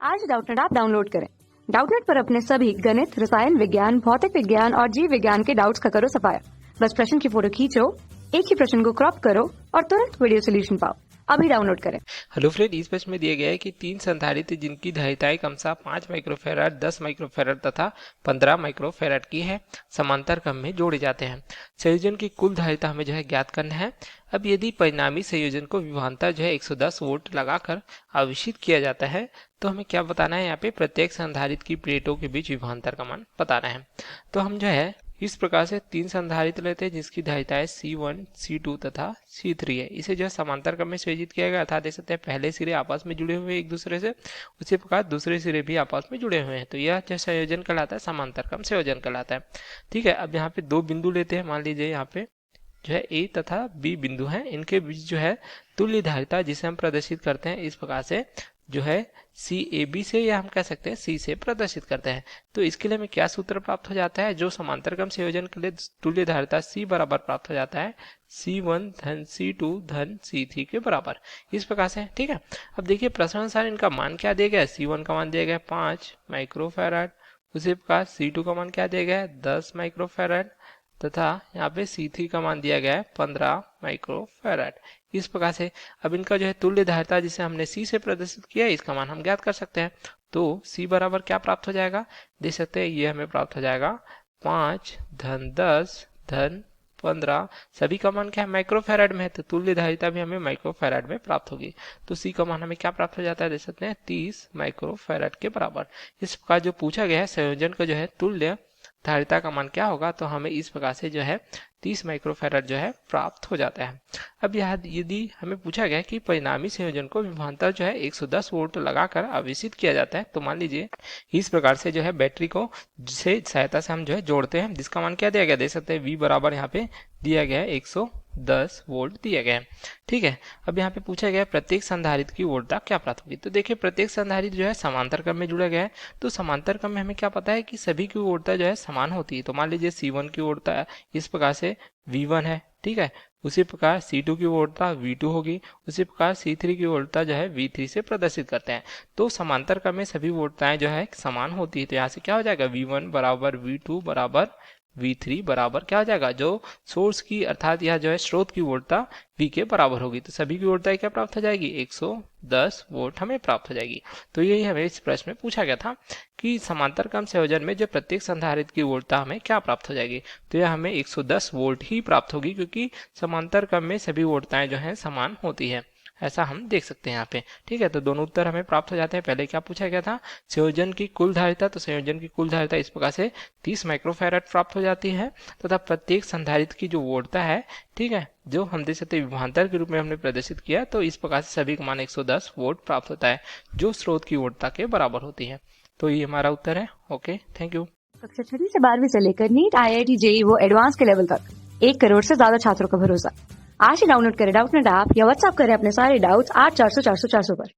आज Doubtnut app download करें। Doubtnut पर अपने सभी गणित, रसायन विज्ञान, भौतिक विज्ञान और जीव विज्ञान के डाउट्स का करो सफाया। बस प्रश्न की फोटो खींचो, एक ही प्रश्न को क्रॉप करो और तुरंत वीडियो सोल्यूशन पाओ। अभी डाउनलोड करें। हेलो फ्रेंड, इस प्रश्न में दिया गया है कि तीन संधारित्र जिनकी धारिताएं क्रमशः 5 माइक्रोफैराड, 10 माइक्रोफैराड तथा 15 माइक्रोफैराड की है, समांतर क्रम में जोड़े जाते हैं। संयोजन की कुल धारिता हमें ज्ञात करना है। अब यदि परिणामी संयोजन को विभवांतर 110 वोल्ट लगाकर आवेशित किया जाता है तो हमें क्या बताना है, यहाँ पे प्रत्येक संधारित्र की प्लेटों के बीच विभवांतर का मान बताना है। तो हम इस प्रकार से तीन संधारित्र लेते हैं जिसकी धारिताएं C1, C2 तथा C3 है। इसे समांतर क्रम में संयोजित किया गया, अर्थात देख सकते हैं पहले सिरे आपस में जुड़े हुए एक दूसरे से, उसी प्रकार दूसरे सिरे भी आपस में जुड़े हुए हैं। तो यह संयोजन कहलाता है समांतर क्रम संयोजन कहलाता है। ठीक है, अब यहाँ पे दो बिंदु लेते हैं। मान लीजिए यहाँ पे A तथा B बिंदु हैं, इनके बीच तुल्य धारिता जिसे हम प्रदर्शित करते हैं इस प्रकार से CAB से, या हम कह सकते हैं C से प्रदर्शित करते हैं। तो इसके लिए हमें क्या सूत्र प्राप्त हो जाता है, जो समांतर क्रम संयोजन के लिए तुल्य धारिता C बराबर प्राप्त हो जाता है C1 धन C2 धन C3 के बराबर, इस प्रकार से। ठीक है, अब देखिए प्रश्न अनुसार इनका मान क्या दिया गया है। C1 का मान दिया गया 5 माइक्रोफैराड, उसी प्रकार C2 का मान क्या दिया गया है 10 माइक्रोफैराड तथा यहाँ पे C3 का मान दिया गया है 15 माइक्रोफैराड, इस प्रकार से। अब इनका तुल्य धारिता जिसे हमने C से प्रदर्शित किया है, इसका मान हम ज्ञात कर सकते हैं। तो C बराबर क्या प्राप्त हो जाएगा, देख सकते हैं ये हमें प्राप्त हो जाएगा 5 धन 10 धन 15, सभी का मान क्या है माइक्रोफैराड में है, तो तुल्य धारिता भी हमें माइक्रोफैराड में प्राप्त होगी। तो C का मान हमें क्या प्राप्त हो जाता है, देख सकते हैं 30 माइक्रोफैराड के बराबर। इस प्रकार जो पूछा गया है संयोजन का तुल्य धारिता का मान क्या होगा, तो हमें इस प्रकार से 30 माइक्रोफैराड प्राप्त हो जाता है। अब यदि हमें पूछा गया कि परिणामी संयोजन को विभवांतर 110 वोल्ट लगाकर आवेशित किया जाता है, तो मान लीजिए इस प्रकार से बैटरी को से सहायता से हम जोड़ते हैं, जिसका मान क्या दिया गया, देख सकते हैं V बराबर यहाँ पे दिया गया है 110 वोल्ट दिया गया है। ठीक है, अब यहाँ पे पूछा गया है प्रत्येक संधारित्र की वोल्टता क्या प्राप्त होगी। तो देखिए प्रत्येक संधारित्र समांतर क्रम में जुड़ा गया है, तो समांतर क्रम में हमें क्या पता है कि सभी की वोल्टता समान होती है। तो मान लीजिए C1 की वोल्टता इस प्रकार से V1 है, ठीक है, उसी प्रकार C2 की वोल्टता V2 होगी, उसी प्रकार C3 की वोल्टता V3 से प्रदर्शित करते हैं। तो समांतर क्रम में सभी वोल्टताएं समान होती है। तो यहाँ से क्या हो जाएगा, V1 बराबर V2 बराबर V3 बराबर क्या हो जाएगा, जो सोर्स की अर्थात यह स्रोत की वोल्टता V के बराबर होगी। तो सभी की वोल्टता क्या प्राप्त हो जाएगी, 110 वोल्ट हमें प्राप्त हो जाएगी। तो यही हमें इस प्रश्न में पूछा गया था कि समांतर क्रम संयोजन में प्रत्येक संधारित्र की वोल्टता हमें क्या प्राप्त हो जाएगी। तो यह हमें 110 वोल्ट ही प्राप्त होगी, क्योंकि समांतर क्रम में सभी वोल्टताएं समान होती है, ऐसा हम देख सकते हैं यहाँ पे। ठीक है, तो दोनों उत्तर हमें प्राप्त हो जाते हैं। पहले क्या पूछा गया था, संयोजन की कुल धारिता, तो संयोजन की कुल धारिता इस प्रकार से 30 माइक्रोफैराड प्राप्त हो जाती है तथा प्रत्येक संधारित्र की जो वोल्टता है, ठीक है, जो हम देख सकते हैं विभवांतर के रूप में हमने प्रदर्शित किया, तो इस प्रकार से सभी का मान 110 वोल्ट प्राप्त होता है, जो स्रोत की वोल्टता के बराबर होती है। तो ये हमारा उत्तर है। Okay, thank you. कक्षा 6 से 12वीं से लेकर नीट, IIT, JEE वो एडवांस के लेवल तक 1 करोड़ से ज्यादा छात्रों का भरोसा। आज ही डाउनलोड करें डाउटनेट ऐप या व्हाट्सएप करें अपने सारे डाउट्स 8400 400 400 पर।